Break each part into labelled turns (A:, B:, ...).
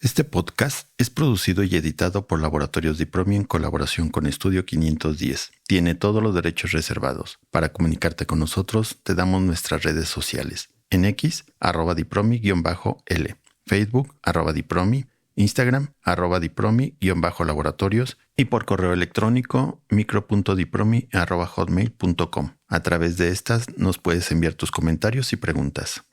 A: Este podcast es producido y editado por Laboratorios Dipromi en colaboración con Estudio 510. Tiene todos los derechos reservados. Para comunicarte con nosotros, te damos nuestras redes sociales. En X, @dipromi_L, Facebook, @dipromi, Instagram, @dipromi_laboratorios y por correo electrónico micro.dipromi@hotmail.com. A través de estas nos puedes enviar tus comentarios y preguntas.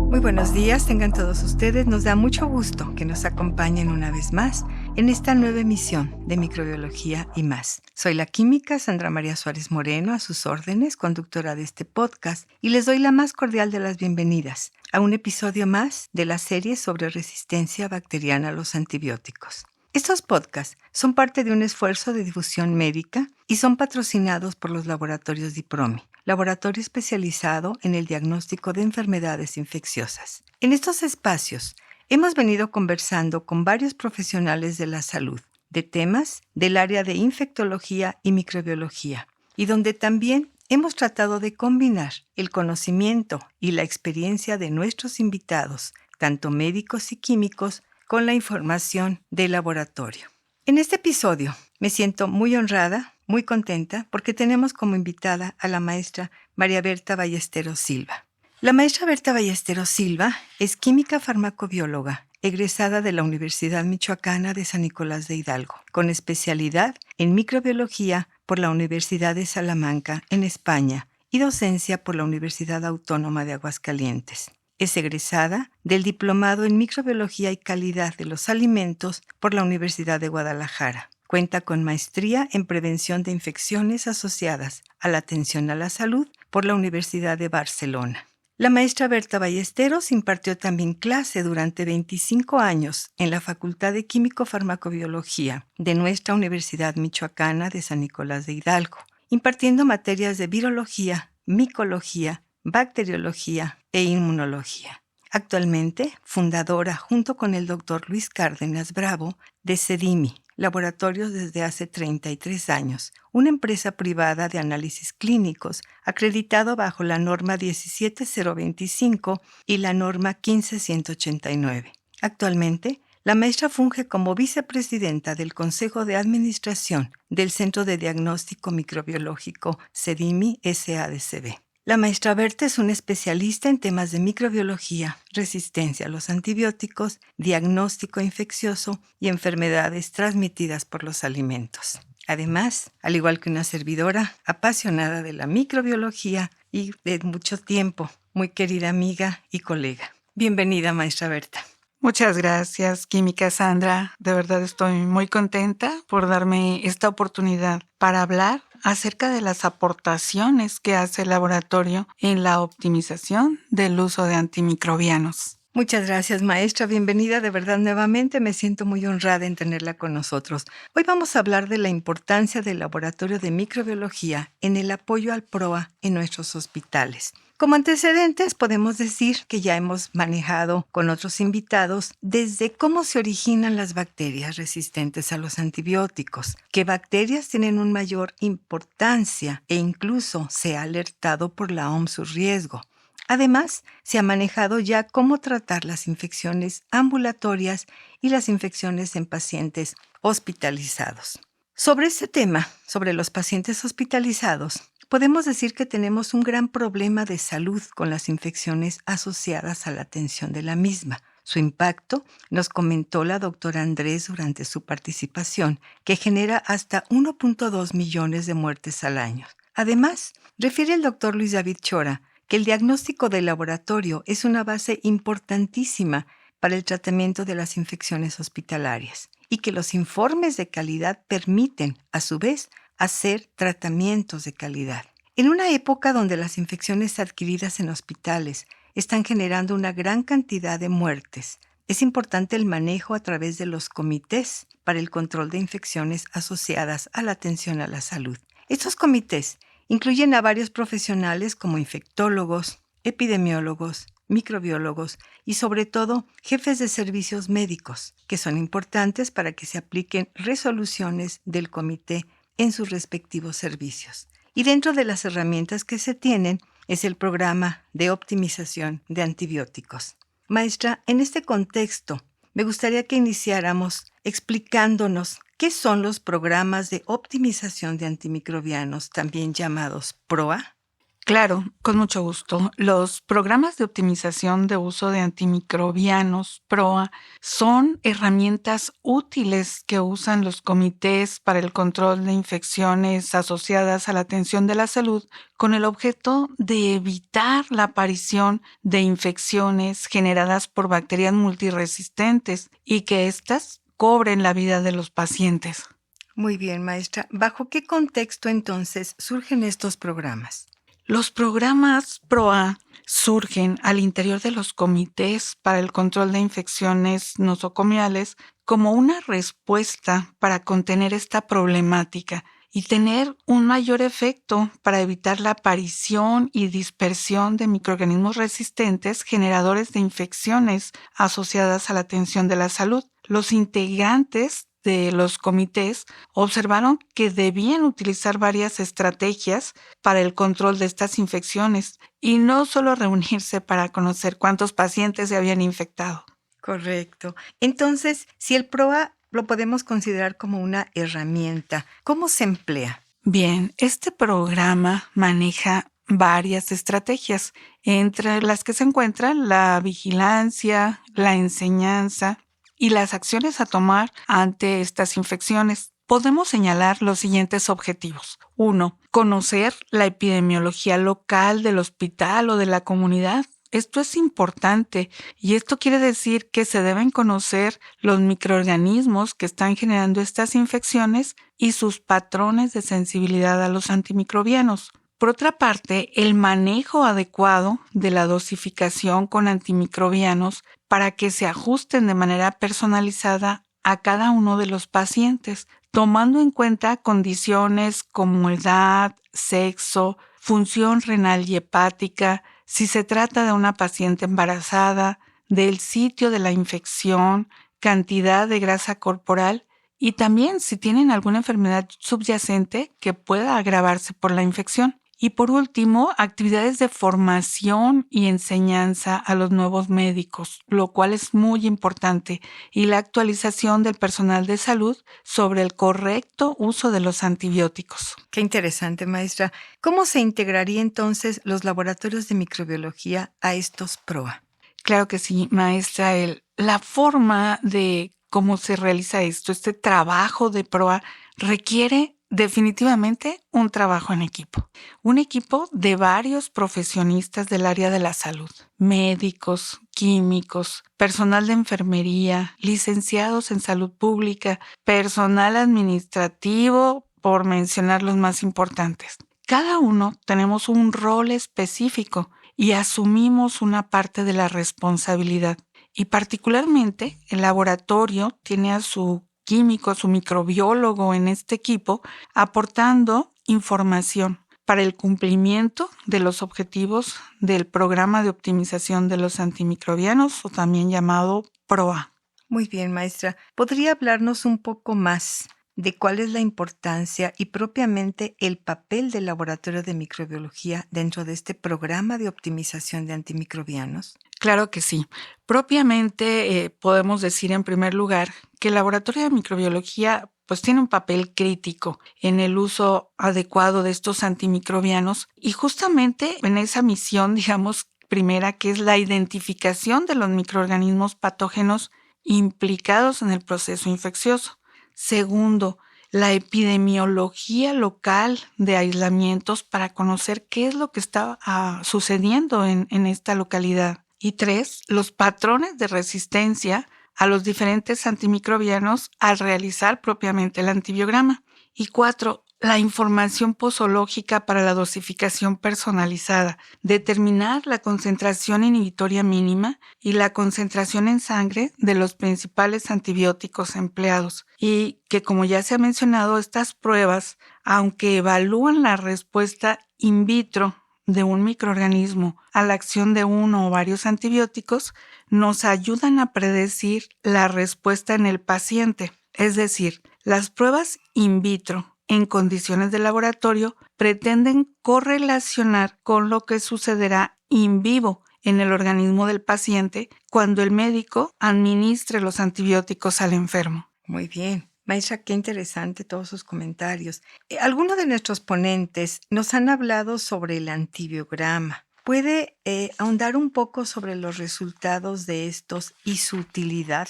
B: Muy buenos días, tengan todos ustedes. Nos da mucho gusto que nos acompañen una vez más en esta nueva emisión de Microbiología y más. Soy la química Sandra María Suárez Moreno, a sus órdenes, conductora de este podcast, y les doy la más cordial de las bienvenidas a un episodio más de la serie sobre resistencia bacteriana a los antibióticos. Estos podcasts son parte de un esfuerzo de difusión médica y son patrocinados por los laboratorios Dipromi, laboratorio especializado en el diagnóstico de enfermedades infecciosas. En estos espacios hemos venido conversando con varios profesionales de la salud, de temas del área de infectología y microbiología, y donde también hemos tratado de combinar el conocimiento y la experiencia de nuestros invitados, tanto médicos y químicos, con la información del laboratorio. En este episodio me siento muy honrada, muy contenta, porque tenemos como invitada a la maestra María Berta Ballesteros Silva. La maestra Berta Ballesteros Silva es química farmacobióloga, egresada de la Universidad Michoacana de San Nicolás de Hidalgo, con especialidad en microbiología por la Universidad de Salamanca, en España, y docencia por la Universidad Autónoma de Aguascalientes. Es egresada del Diplomado en Microbiología y Calidad de los Alimentos por la Universidad de Guadalajara. Cuenta con maestría en Prevención de Infecciones asociadas a la atención a la salud por la Universidad de Barcelona. La maestra Berta Ballesteros impartió también clase durante 25 años en la Facultad de Químico-Farmacobiología de nuestra Universidad Michoacana de San Nicolás de Hidalgo, impartiendo materias de virología, micología, bacteriología e inmunología. Actualmente, fundadora junto con el Dr. Luis Cárdenas Bravo de CEDIMI, laboratorios desde hace 33 años, una empresa privada de análisis clínicos acreditado bajo la norma 17025 y la norma 15189. Actualmente, la maestra funge como vicepresidenta del Consejo de Administración del Centro de Diagnóstico Microbiológico CEDIMI SADCB. La maestra Berta es una especialista en temas de microbiología, resistencia a los antibióticos, diagnóstico infeccioso y enfermedades transmitidas por los alimentos. Además, al igual que una servidora apasionada de la microbiología y de mucho tiempo, muy querida amiga y colega. Bienvenida, maestra Berta.
C: Muchas gracias, química Sandra. De verdad estoy muy contenta por darme esta oportunidad para hablar acerca de las aportaciones que hace el laboratorio en la optimización del uso de antimicrobianos.
B: Muchas gracias, maestra. Bienvenida de verdad nuevamente. Me siento muy honrada en tenerla con nosotros. Hoy vamos a hablar de la importancia del laboratorio de microbiología en el apoyo al PROA en nuestros hospitales. Como antecedentes, podemos decir que ya hemos manejado con otros invitados desde cómo se originan las bacterias resistentes a los antibióticos, qué bacterias tienen una mayor importancia e incluso se ha alertado por la OMS su riesgo. Además, se ha manejado ya cómo tratar las infecciones ambulatorias y las infecciones en pacientes hospitalizados. Sobre este tema, sobre los pacientes hospitalizados, podemos decir que tenemos un gran problema de salud con las infecciones asociadas a la atención de la misma. Su impacto, nos comentó la doctora Andrés durante su participación, que genera hasta 1.2 millones de muertes al año. Además, refiere el doctor Luis David Chora que el diagnóstico del laboratorio es una base importantísima para el tratamiento de las infecciones hospitalarias y que los informes de calidad permiten, a su vez, hacer tratamientos de calidad. En una época donde las infecciones adquiridas en hospitales están generando una gran cantidad de muertes, es importante el manejo a través de los comités para el control de infecciones asociadas a la atención a la salud. Estos comités incluyen a varios profesionales como infectólogos, epidemiólogos, microbiólogos y sobre todo jefes de servicios médicos, que son importantes para que se apliquen resoluciones del comité en sus respectivos servicios. Y dentro de las herramientas que se tienen es el programa de optimización de antibióticos. Maestra, en este contexto, me gustaría que iniciáramos explicándonos qué son los programas de optimización de antimicrobianos, también llamados PROA.
C: Claro, con mucho gusto. Los programas de optimización de uso de antimicrobianos, PROA, son herramientas útiles que usan los comités para el control de infecciones asociadas a la atención de la salud con el objeto de evitar la aparición de infecciones generadas por bacterias multiresistentes y que éstas cobren la vida de los pacientes.
B: Muy bien, maestra. ¿Bajo qué contexto entonces surgen estos programas?
C: Los programas PROA surgen al interior de los comités para el control de infecciones nosocomiales como una respuesta para contener esta problemática y tener un mayor efecto para evitar la aparición y dispersión de microorganismos resistentes generadores de infecciones asociadas a la atención de la salud. Los integrantes de los comités observaron que debían utilizar varias estrategias para el control de estas infecciones y no solo reunirse para conocer cuántos pacientes se habían infectado.
B: Correcto. Entonces, si el PROA lo podemos considerar como una herramienta, ¿cómo se emplea?
C: Bien, este programa maneja varias estrategias, entre las que se encuentran la vigilancia, la enseñanza y las acciones a tomar ante estas infecciones. Podemos señalar los siguientes objetivos. 1. Conocer la epidemiología local del hospital o de la comunidad. Esto es importante y esto quiere decir que se deben conocer los microorganismos que están generando estas infecciones y sus patrones de sensibilidad a los antimicrobianos. Por otra parte, el manejo adecuado de la dosificación con antimicrobianos para que se ajusten de manera personalizada a cada uno de los pacientes, tomando en cuenta condiciones como edad, sexo, función renal y hepática, si se trata de una paciente embarazada, del sitio de la infección, cantidad de grasa corporal y también si tienen alguna enfermedad subyacente que pueda agravarse por la infección. Y por último, actividades de formación y enseñanza a los nuevos médicos, lo cual es muy importante, y la actualización del personal de salud sobre el correcto uso de los antibióticos.
B: Qué interesante, maestra. ¿Cómo se integraría entonces los laboratorios de microbiología a estos PROA?
C: Claro que sí, maestra. La forma de cómo se realiza este trabajo de PROA requiere definitivamente un trabajo en equipo. Un equipo de varios profesionistas del área de la salud, médicos, químicos, personal de enfermería, licenciados en salud pública, personal administrativo, por mencionar los más importantes. Cada uno tenemos un rol específico y asumimos una parte de la responsabilidad. Y particularmente el laboratorio tiene a su químico, su microbiólogo en este equipo, aportando información para el cumplimiento de los objetivos del programa de optimización de los antimicrobianos, o también llamado PROA.
B: Muy bien, maestra. ¿Podría hablarnos un poco más de cuál es la importancia y propiamente el papel del laboratorio de microbiología dentro de este programa de optimización de antimicrobianos?
C: Claro que sí. Propiamente podemos decir en primer lugar que el laboratorio de microbiología pues tiene un papel crítico en el uso adecuado de estos antimicrobianos y justamente en esa misión, digamos, primera, que es la identificación de los microorganismos patógenos implicados en el proceso infeccioso. Segundo, la epidemiología local de aislamientos para conocer qué es lo que está sucediendo en esta localidad. Y 3, los patrones de resistencia a los diferentes antimicrobianos al realizar propiamente el antibiograma. Y 4, la información posológica para la dosificación personalizada, determinar la concentración inhibitoria mínima y la concentración en sangre de los principales antibióticos empleados. Y que, como ya se ha mencionado, estas pruebas, aunque evalúan la respuesta in vitro de un microorganismo a la acción de uno o varios antibióticos, nos ayudan a predecir la respuesta en el paciente. Es decir, las pruebas in vitro en condiciones de laboratorio pretenden correlacionar con lo que sucederá in vivo en el organismo del paciente cuando el médico administre los antibióticos al enfermo.
B: Muy bien. Maestra, qué interesante todos sus comentarios. Algunos de nuestros ponentes nos han hablado sobre el antibiograma. ¿Puede ahondar un poco sobre los resultados de estos y su utilidad?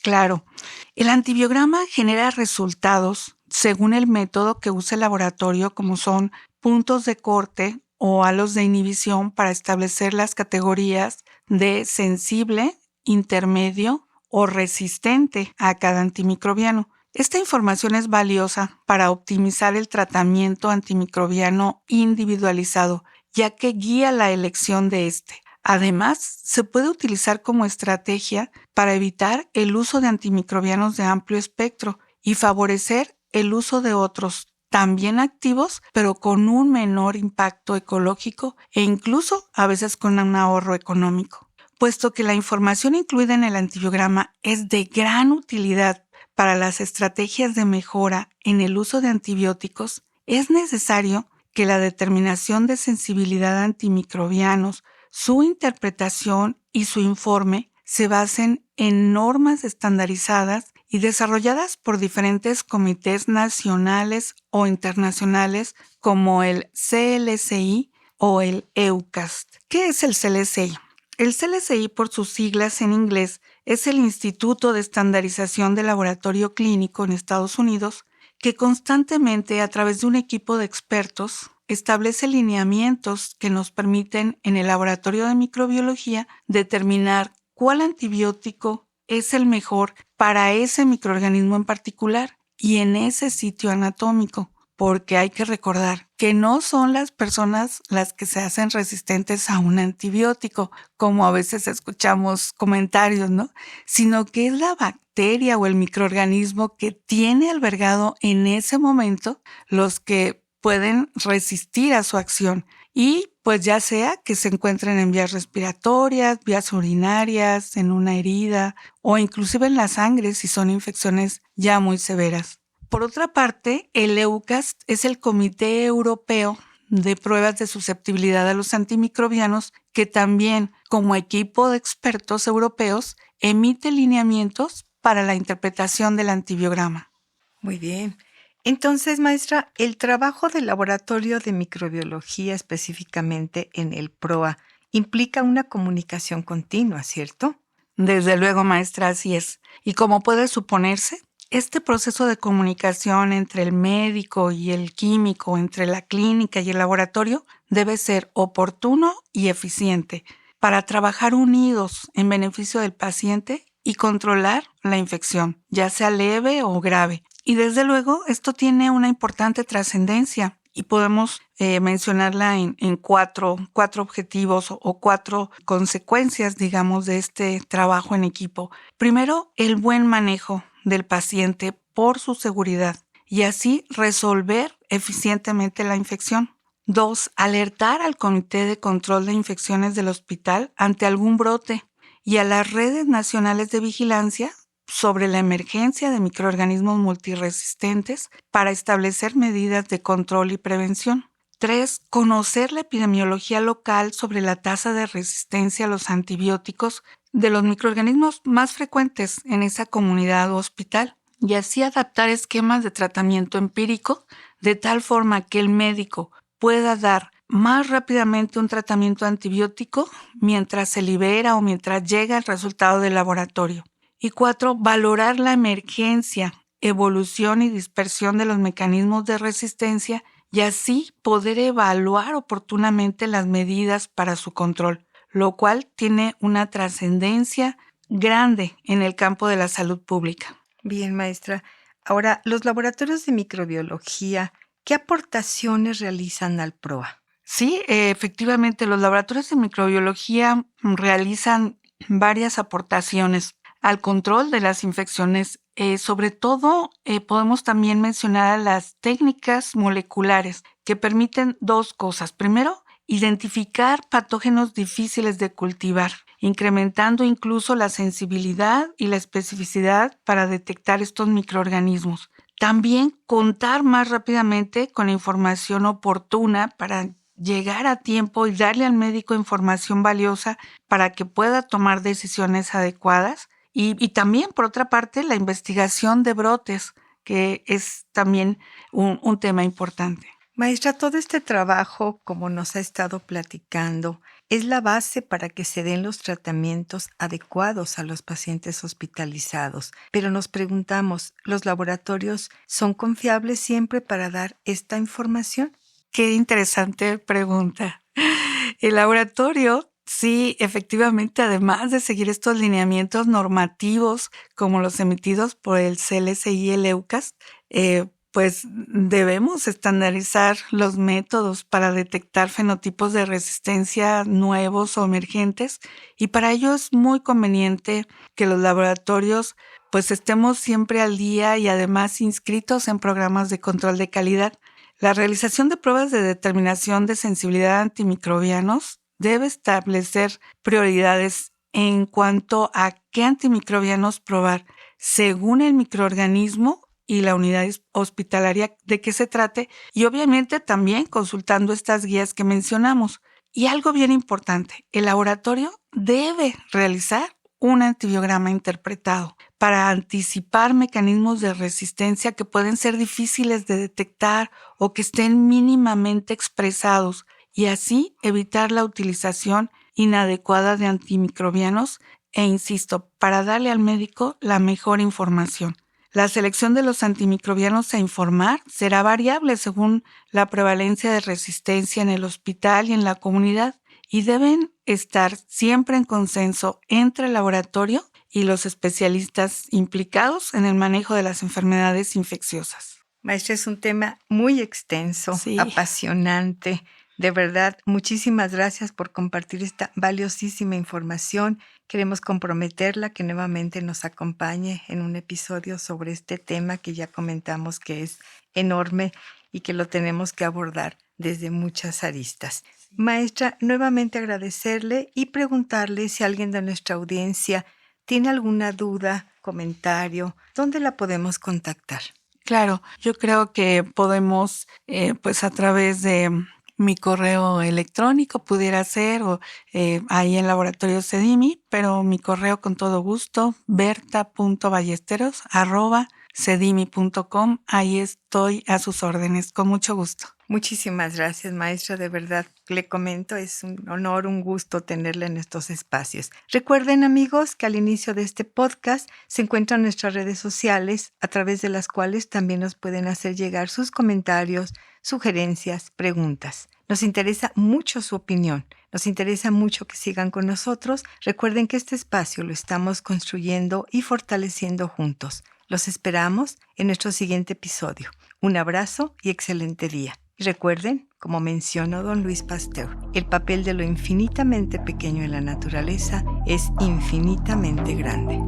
C: Claro, el antibiograma genera resultados según el método que usa el laboratorio, como son puntos de corte o halos de inhibición para establecer las categorías de sensible, intermedio o resistente a cada antimicrobiano. Esta información es valiosa para optimizar el tratamiento antimicrobiano individualizado, ya que guía la elección de este. Además, se puede utilizar como estrategia para evitar el uso de antimicrobianos de amplio espectro y favorecer el uso de otros también activos, pero con un menor impacto ecológico e incluso a veces con un ahorro económico. Puesto que la información incluida en el antibiograma es de gran utilidad para las estrategias de mejora en el uso de antibióticos, es necesario que la determinación de sensibilidad a antimicrobianos, su interpretación y su informe se basen en normas estandarizadas y desarrolladas por diferentes comités nacionales o internacionales como el CLSI o el EUCAST. ¿Qué es el CLSI? El CLSI, por sus siglas en inglés, es el Instituto de Estandarización de Laboratorio Clínico en Estados Unidos, que constantemente, a través de un equipo de expertos, establece lineamientos que nos permiten en el laboratorio de microbiología determinar cuál antibiótico es el mejor para ese microorganismo en particular y en ese sitio anatómico, porque hay que recordar que no son las personas las que se hacen resistentes a un antibiótico, como a veces escuchamos comentarios, ¿no? Sino que es la bacteria o el microorganismo que tiene albergado en ese momento los que pueden resistir a su acción y pues ya sea que se encuentren en vías respiratorias, vías urinarias, en una herida o inclusive en la sangre si son infecciones ya muy severas. Por otra parte, el EUCAST es el Comité Europeo de Pruebas de Susceptibilidad a los Antimicrobianos que también, como equipo de expertos europeos, emite lineamientos para la interpretación del antibiograma.
B: Muy bien. Entonces, maestra, el trabajo del laboratorio de microbiología, específicamente en el PROA, implica una comunicación continua, ¿cierto?
C: Desde luego, maestra, así es. Y como puede suponerse, este proceso de comunicación entre el médico y el químico, entre la clínica y el laboratorio, debe ser oportuno y eficiente para trabajar unidos en beneficio del paciente y controlar la infección, ya sea leve o grave. Y desde luego, esto tiene una importante trascendencia y podemos mencionarla en cuatro objetivos o 4 consecuencias, digamos, de este trabajo en equipo. Primero, el buen manejo del paciente por su seguridad y así resolver eficientemente la infección. 2. Alertar al Comité de Control de Infecciones del hospital ante algún brote y a las redes nacionales de vigilancia sobre la emergencia de microorganismos multiresistentes para establecer medidas de control y prevención. 3. Conocer la epidemiología local sobre la tasa de resistencia a los antibióticos de los microorganismos más frecuentes en esa comunidad o hospital y así adaptar esquemas de tratamiento empírico de tal forma que el médico pueda dar más rápidamente un tratamiento antibiótico mientras se libera o mientras llega el resultado del laboratorio. Y 4. Valorar la emergencia, evolución y dispersión de los mecanismos de resistencia y así poder evaluar oportunamente las medidas para su control, lo cual tiene una trascendencia grande en el campo de la salud pública.
B: Bien, maestra. Ahora, los laboratorios de microbiología, ¿qué aportaciones realizan al PROA?
C: Sí, efectivamente, los laboratorios de microbiología realizan varias aportaciones al control de las infecciones. Sobre todo, podemos también mencionar a las técnicas moleculares que permiten 2 cosas. Primero, identificar patógenos difíciles de cultivar, incrementando incluso la sensibilidad y la especificidad para detectar estos microorganismos. También contar más rápidamente con información oportuna para llegar a tiempo y darle al médico información valiosa para que pueda tomar decisiones adecuadas. Y también, por otra parte, la investigación de brotes, que es también un tema importante.
B: Maestra, todo este trabajo, como nos ha estado platicando, es la base para que se den los tratamientos adecuados a los pacientes hospitalizados. Pero nos preguntamos, ¿los laboratorios son confiables siempre para dar esta información?
C: Qué interesante pregunta. El laboratorio, sí, efectivamente, además de seguir estos lineamientos normativos como los emitidos por el CLSI y el EUCAS, pues debemos estandarizar los métodos para detectar fenotipos de resistencia nuevos o emergentes, y para ello es muy conveniente que los laboratorios pues estemos siempre al día y además inscritos en programas de control de calidad. La realización de pruebas de determinación de sensibilidad a antimicrobianos debe establecer prioridades en cuanto a qué antimicrobianos probar según el microorganismo y la unidad hospitalaria de que se trate, y obviamente también consultando estas guías que mencionamos. Y algo bien importante, el laboratorio debe realizar un antibiograma interpretado para anticipar mecanismos de resistencia que pueden ser difíciles de detectar o que estén mínimamente expresados, y así evitar la utilización inadecuada de antimicrobianos e, insisto, para darle al médico la mejor información. La selección de los antimicrobianos a informar será variable según la prevalencia de resistencia en el hospital y en la comunidad, y deben estar siempre en consenso entre el laboratorio y los especialistas implicados en el manejo de las enfermedades infecciosas.
B: Maestra, es un tema muy extenso,
C: sí,
B: apasionante. De verdad, muchísimas gracias por compartir esta valiosísima información. Queremos comprometerla que nuevamente nos acompañe en un episodio sobre este tema que ya comentamos que es enorme y que lo tenemos que abordar desde muchas aristas. Maestra, nuevamente agradecerle y preguntarle si alguien de nuestra audiencia tiene alguna duda, comentario, ¿dónde la podemos contactar?
C: Claro, yo creo que podemos, pues a través de mi correo electrónico pudiera ser, o ahí en Laboratorio Cedimi, pero mi correo con todo gusto, berta.ballesteros@cedimi.com. Ahí estoy a sus órdenes, con mucho gusto.
B: Muchísimas gracias, maestra. De verdad, le comento, es un honor, un gusto tenerla en estos espacios. Recuerden, amigos, que al inicio de este podcast se encuentran nuestras redes sociales, a través de las cuales también nos pueden hacer llegar sus comentarios, sugerencias, preguntas. Nos interesa mucho su opinión. Nos interesa mucho que sigan con nosotros. Recuerden que este espacio lo estamos construyendo y fortaleciendo juntos. Los esperamos en nuestro siguiente episodio. Un abrazo y excelente día. Y recuerden, como mencionó don Luis Pasteur, el papel de lo infinitamente pequeño en la naturaleza es infinitamente grande.